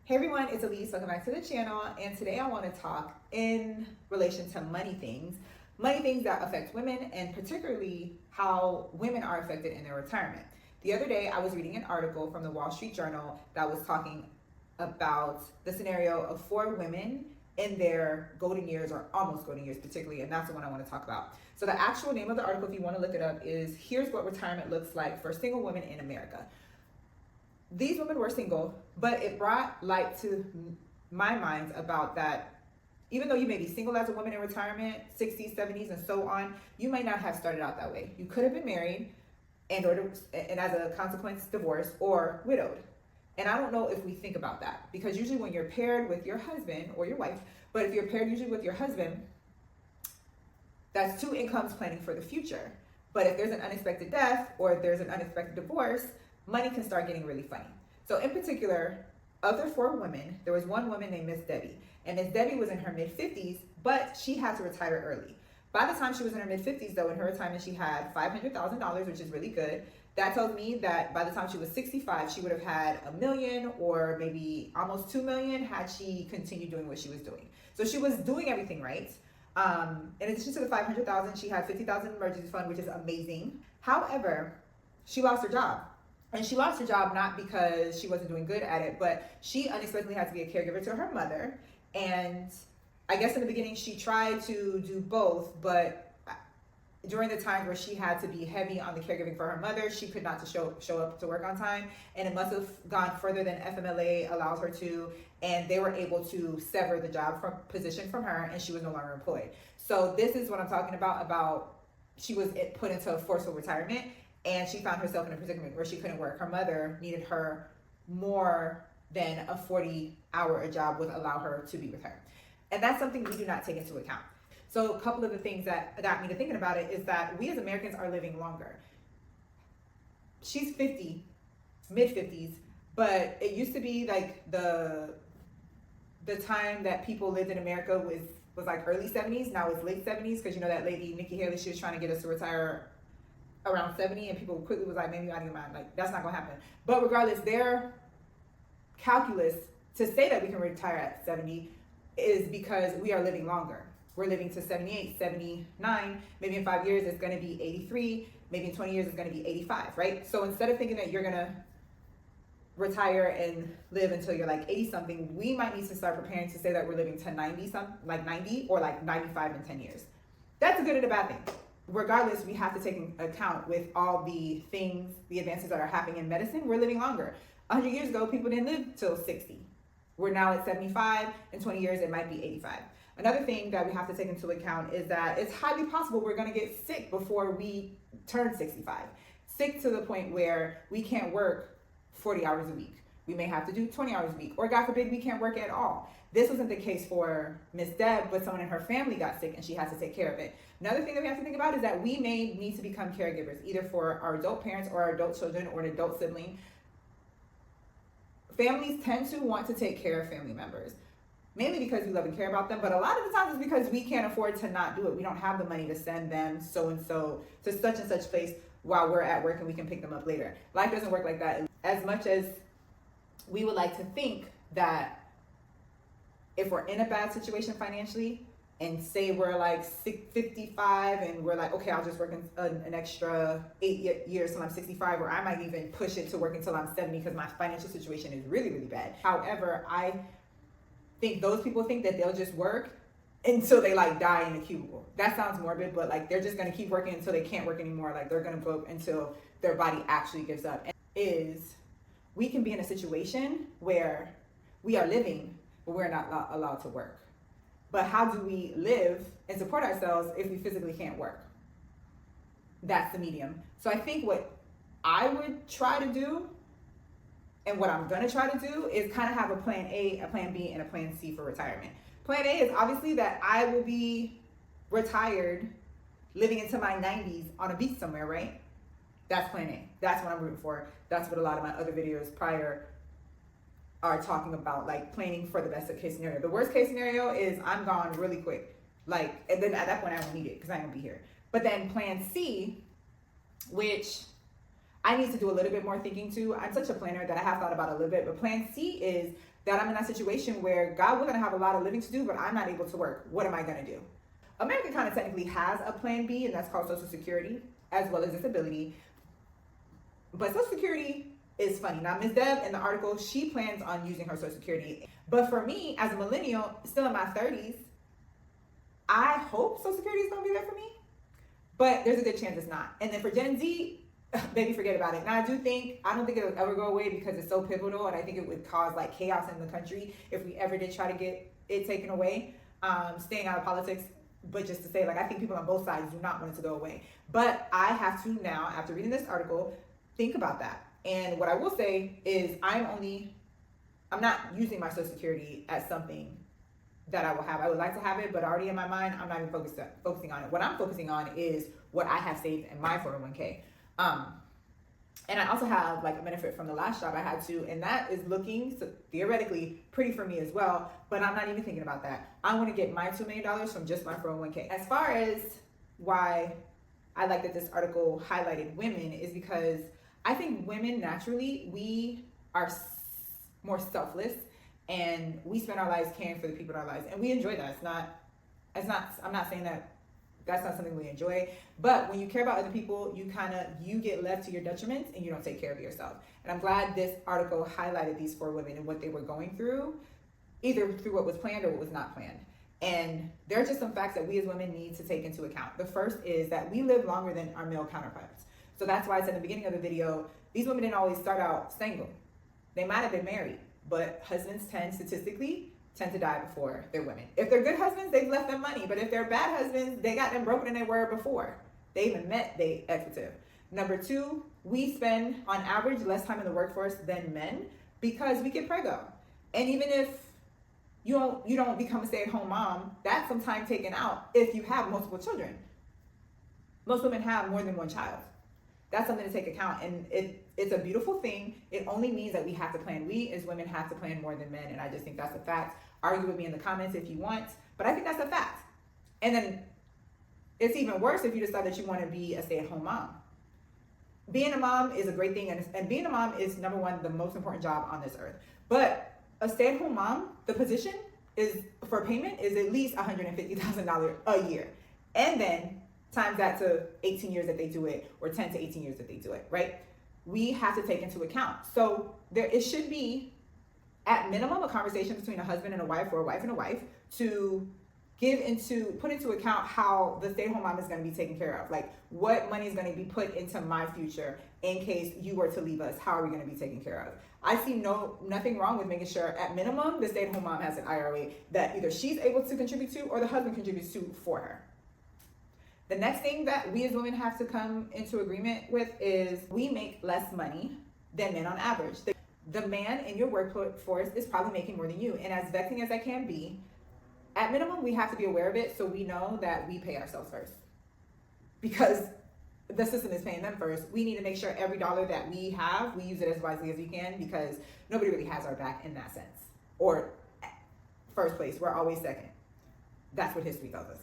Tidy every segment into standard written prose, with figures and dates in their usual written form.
Hey everyone, it's Elise. Welcome back to the channel. And today I want to talk in relation to money things that affect women, and particularly how women are affected in their retirement. The other day, I was reading an article from the Wall Street Journal that was talking about the scenario of 4 women in their golden years, or almost golden years particularly, and that's the one I want to talk about. So the actual name of the article, if you want to look it up, is Here's What Retirement Looks Like for Single Women in America. These women were single, but it brought light to my mind about that even though you may be single as a woman in retirement, 60s, 70s, and so on, you might not have started out that way. You could have been married and as a consequence divorced or widowed. And I don't know if we think about that, because usually when you're paired with your husband or your wife, but if you're paired usually with your husband, that's 2 incomes planning for the future. But if there's an unexpected death or if there's an unexpected divorce, money can start getting really funny. So in particular, of the 4 women, there was one woman named Miss Debbie. And Miss Debbie was in her mid-50s, but she had to retire early. By the time she was in her mid-50s, though, in her retirement, she had $500,000, which is really good. That tells me that by the time she was 65, she would have had $1 million or maybe almost $2 million had she continued doing what she was doing. So she was doing everything right. In addition to the $500,000, she had $50,000 emergency fund, which is amazing. However, she lost her job. And she lost her job not because she wasn't doing good at it, but she unexpectedly had to be a caregiver to her mother. And I guess in the beginning she tried to do both, but during the time where she had to be heavy on the caregiving for her mother, she could not show up to work on time. And it must have gone further than FMLA allows her to. And they were able to sever the job position from her, and she was no longer employed. So this is what I'm talking about she was put into a forceful retirement. And she found herself in a predicament where she couldn't work. Her mother needed her more than a 40-hour job would allow her to be with her. And that's something we do not take into account. So a couple of the things that got me to thinking about it is that we as Americans are living longer. She's 50, mid-50s, but it used to be like the time that people lived in America was like early 70s. Now it's late 70s, because you know that lady, Nikki Haley, she was trying to get us to retire around 70, and people quickly was like, maybe out of your mind, like that's not gonna happen. But regardless, their calculus to say that we can retire at 70 is because we are living longer. We're living to 78, 79, maybe in 5 years it's gonna be 83, maybe in 20 years it's gonna be 85, right? So instead of thinking that you're gonna retire and live until you're like 80 something, we might need to start preparing to say that we're living to 90 or like 95 in 10 years. That's a good and a bad thing. Regardless, we have to take into account with all the advances that are happening in medicine, we're living longer. 100 years ago, people didn't live till 60. We're now at 75. In 20 years, it might be 85. Another thing that we have to take into account is that it's highly possible we're gonna get sick before we turn 65. Sick to the point where we can't work 40 hours a week. We may have to do 20 hours a week, or God forbid, we can't work at all. This wasn't the case for Miss Deb, but someone in her family got sick and she had to take care of it. Another thing that we have to think about is that we may need to become caregivers, either for our adult parents or our adult children or an adult sibling. Families tend to want to take care of family members, mainly because we love and care about them, but a lot of the times it's because we can't afford to not do it. We don't have the money to send them so-and-so to such and such place while we're at work and we can pick them up later. Life doesn't work like that. As much as we would like to think that if we're in a bad situation financially, and say we're like 55 and we're like, okay, I'll just work an extra 8 years till I'm 65, or I might even push it to work until I'm 70 because my financial situation is really, really bad. However, I think those people think that they'll just work until they like die in a cubicle. That sounds morbid, but like they're just gonna keep working until they can't work anymore. Like they're gonna work until their body actually gives up. And we can be in a situation where we are living, but we're not allowed to work. But how do we live and support ourselves if we physically can't work? That's the medium. So I think what I would try to do, and what I'm gonna try to do, is kind of have a plan A, a plan B, and a plan C for retirement. Plan A is obviously that I will be retired, living into my 90s on a beach somewhere, right? That's plan A. That's what I'm rooting for. That's what a lot of my other videos prior are talking about, like planning for the best case scenario. The worst case scenario is I'm gone really quick. Like, and then at that point I won't need it because I ain't gonna be here. But then plan C, which I need to do a little bit more thinking too. I'm such a planner that I have thought about a little bit, but plan C is that I'm in that situation where God, we're going to have a lot of living to do, but I'm not able to work. What am I going to do? America kind of technically has a plan B, and that's called Social Security, as well as disability. But Social Security is funny. Now, Ms. Deb in the article, she plans on using her Social Security. But for me, as a millennial, still in my 30s, I hope Social Security is going to be there for me. But there's a good chance it's not. And then for Gen Z, baby, forget about it. Now, I don't think it'll ever go away because it's so pivotal, and I think it would cause like chaos in the country if we ever did try to get it taken away. Staying out of politics, but just to say, like, I think people on both sides do not want it to go away. But I have to now, after reading this article, think about that. And what I will say is I'm not using my Social Security as something that I will have. I would like to have it, but already in my mind, I'm not even focusing on it. What I'm focusing on is what I have saved in my 401k. And I also have like a benefit from the last job I had to, and that is looking theoretically pretty for me as well, but I'm not even thinking about that. I want to get my $2 million from just my 401k. As far as why I like that this article highlighted women is because I think women naturally, we are more selfless, and we spend our lives caring for the people in our lives, and we enjoy that. I'm not saying that that's not something we enjoy, but when you care about other people, you get left to your detriment and you don't take care of yourself. And I'm glad this article highlighted these 4 women and what they were going through, either through what was planned or what was not planned. And there are just some facts that we as women need to take into account. The first is that we live longer than our male counterparts. So that's why I said in the beginning of the video, these women didn't always start out single. They might have been married, but husbands statistically tend to die before their women. If they're good husbands, they've left them money. But if they're bad husbands, they got them broken than they were before they even met their expletive. Number 2, we spend on average less time in the workforce than men because we get preggo. And even if you don't become a stay-at-home mom, that's some time taken out if you have multiple children. Most women have more than one child. That's something to take account, and it's a beautiful thing. It only means that we have to plan. We as women have to plan more than men, and I just think that's a fact. Argue with me in the comments if you want, but I think that's a fact. And then it's even worse if you decide that you want to be a stay-at-home mom. Being a mom is a great thing, and being a mom is, number one, the most important job on this earth. But a stay-at-home mom, the position is for payment is at least $150,000 a year, and then times that to 18 years that they do it, or 10 to 18 years that they do it, right? We have to take into account. So it should be, at minimum, a conversation between a husband and a wife, or a wife and a wife, to put into account how the stay-at-home mom is going to be taken care of. Like, what money is going to be put into my future in case you were to leave us? How are we going to be taken care of? I see nothing wrong with making sure, at minimum, the stay-at-home mom has an IRA that either she's able to contribute to or the husband contributes to for her. The next thing that we as women have to come into agreement with is we make less money than men on average. The man in your workforce is probably making more than you. And as vexing as that can be, at minimum, we have to be aware of it so we know that we pay ourselves first. Because the system is paying them first. We need to make sure every dollar that we have, we use it as wisely as we can, because nobody really has our back in that sense. Or first place, we're always second. That's what history tells us.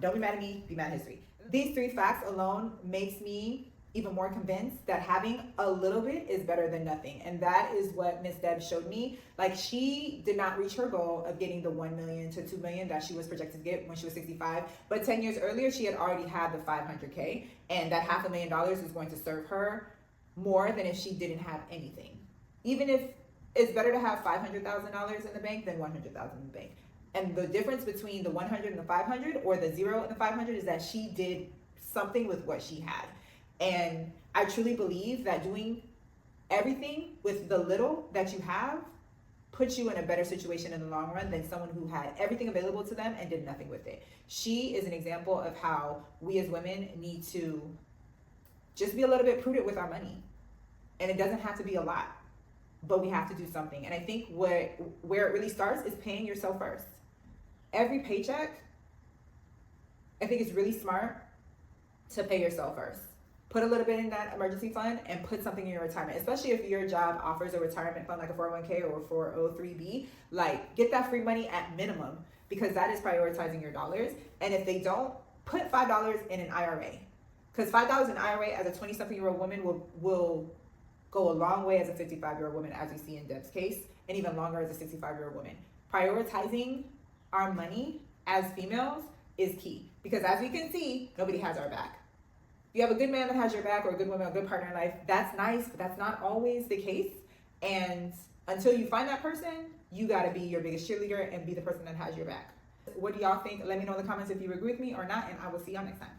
Don't be mad at me, be mad at history. These 3 facts alone makes me even more convinced that having a little bit is better than nothing. And that is what Miss Deb showed me. Like, she did not reach her goal of getting the $1 million to $2 million that she was projected to get when she was 65. But 10 years earlier, she had already had the $500K. And that $500,000 is going to serve her more than if she didn't have anything. Even if it's better to have $500,000 in the bank than $100,000 in the bank. And the difference between the 100 and the 500, or the 0 and the 500, is that she did something with what she had. And I truly believe that doing everything with the little that you have puts you in a better situation in the long run than someone who had everything available to them and did nothing with it. She is an example of how we as women need to just be a little bit prudent with our money. And it doesn't have to be a lot, but we have to do something. And I think where it really starts is paying yourself first. Every paycheck, I think it's really smart to pay yourself first. Put a little bit in that emergency fund and put something in your retirement, especially if your job offers a retirement fund like a 401k or a 403b. Like, get that free money at minimum, because that is prioritizing your dollars. And if they don't, put $5 in an IRA, because $5 in an IRA as a 20-something-year-old woman will go a long way as a 55-year-old woman, as we see in Deb's case. and even longer as a 65-year-old woman. Prioritizing our money as females is key, because as we can see, nobody has our back. If you have a good man that has your back, or a good woman, a good partner in life, that's nice, but that's not always the case. And until you find that person, you got to be your biggest cheerleader and be the person that has your back. What do y'all think? Let me know in the comments if you agree with me or not, and I will see y'all next time.